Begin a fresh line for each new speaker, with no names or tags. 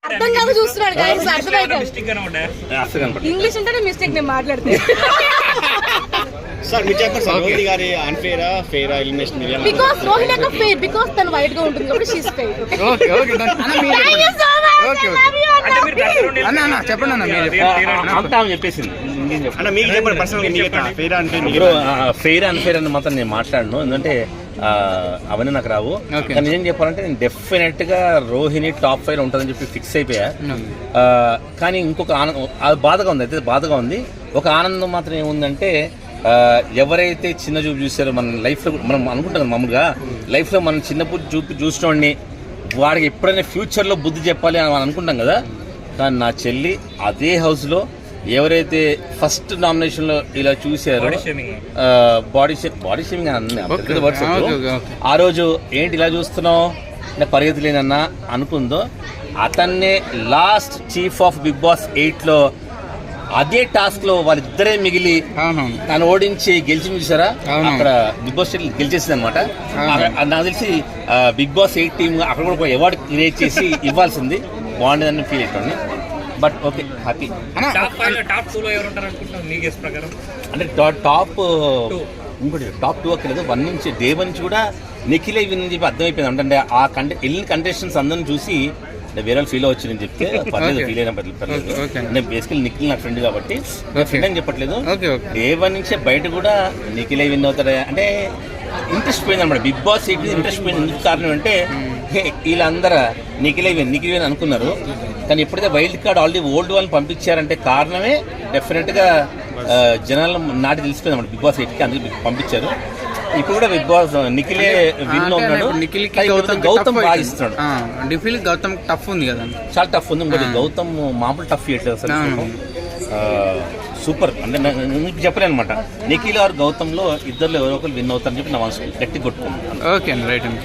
అర్థం కాదు చూస్తున్నాడు గైస్, ఇంగ్లీష్ అంటే మిస్టేక్ నేను మాట్లాడితే.
సార్ మీరు చెప్పండి సార్, రోహిణి గారి అన్ఫేరా ఫేరా ఎలిమినేషన్?
బికాజ్ రోహిణి యొక్క ఫేర్, బికాజ్ తను వైట్ గా ఉంటుంది కాబట్టి she's fair.
Okay okay
thank you so much.
Okay అన్న చెప్పండి అన్న మీరు
అంతా చెప్పేసింది.
అన్న మీకు చెప్పండి పర్సనల్ గా ఫేరా అంటే
ఫెయిర్ అన్ఫెయిర్ అని మాత్రం నేను మాట్లాడను, ఎందుకంటే అవన్నీ నాకు రావు. కానీ ఏం చెప్పాలంటే నేను డెఫినెట్ గా రోహిణి టాప్ 5 ఉంటుందని చెప్పి ఫిక్స్ అయిపోయా. కానీ ఇంకొక ఆనందం, అది బాధగా ఉంది, అయితే బాధగా ఉంది. ఒక ఆనందం మాత్రం ఏముందంటే ఎవరైతే చిన్న చూపు చూసారో మన లైఫ్లో, మనం అనుకుంటాం మామూలుగా లైఫ్లో మనం చిన్న చూపు చూసినోడిని వాడికి ఎప్పుడైనా ఫ్యూచర్లో బుద్ధి చెప్పాలి అని మనం అనుకుంటాం కదా. కానీ నా చెల్లి అదే హౌస్లో ఎవరైతే ఫస్ట్ నామినేషన్లో ఇలా చూసారో బాడీ షేమింగ్ ఆ రోజు ఏంటి ఇలా చూస్తున్నావు నాకు పరిగెత్తి లేనన్నా అనుకుందో, అతన్నే last chief of Bigg Boss 8లో అదే టాస్క్ లో వాళ్ళిద్దరే మిగిలి తను ఓడించి గెలిచి చూసారా, అక్కడ బిగ్ బాస్ గెలిచేసింది అనమాట. నాకు తెలిసి బిగ్ బాస్ 8 టీమ్ అక్కడ కూడా ఒక అవార్డు క్రియేట్ చేసి ఇవ్వాల్సింది, బాగుండేదని ఫీల్ అవుతుంది. But okay, happy. అంటే టాప్ ఇంకోటి టాప్ 2 అక్కర్లేదు, 1 నుంచి డే 1 నుంచి కూడా నిఖిలే విన్ చెప్పి అర్థమైపోయింది. అంటే ఆ వెళ్ళిన కంటెస్టెంట్స్ అందరిని చూసి వేరే వాళ్ళు ఫీల్ అవచ్చు అని చెప్తే పర్లేదు, ఫీల్ అయినా పర్లేదు. నేను బేసికల్ నిఖిల్ నా ఫ్రెండ్ కాబట్టి ఫ్రెండ్ అని చెప్పట్లేదు. డే 1 నుంచే బయట కూడా నిఖిలే విన్ అవుతారా అంటే ఇంట్రెస్ట్ పోయింది అనమాట. బిగ్ బాస్ 8 ఇంట్రెస్ట్ పోయింది. ఎందుకు కారణం అంటే వీళ్ళందరూ నిఖిలే విన్ అనుకున్నారు, కానీ ఎప్పుడైతే వైల్డ్ కార్డ్ ఆల్రెడీ ఓల్డ్ వాళ్ళని పంపించారంటే కారణమే డెఫినెట్గా జనాలు నాటి తెలిసిపోయింది అన్నమాట. బిగ్ బాస్ 8కి అందుకే పంపించారు. ఇప్పుడు కూడా బిగ్ బాస్ నిఖిలే విన్ అవుతున్నాడు, గౌతమ్ బాగా ఇస్తున్నాడు.
గౌతమ్ టఫ్ ఉంది కదా,
చాలా టఫ్ ఉంది. ఇంకోటి గౌతమ్ మామూలు టఫ్ చేయట్లేదు అసలు, సూపర్. అంటే మీకు చెప్పలేను అనమాట, నిఖిల్ ఆర్ గౌతమ్లో ఇద్దరులో ఎవరో ఒకరు విన్ అవుతారని చెప్పి నా మనసు గట్టి కొట్టుకున్నాను.
ఓకే అండి, రైట్ అండి.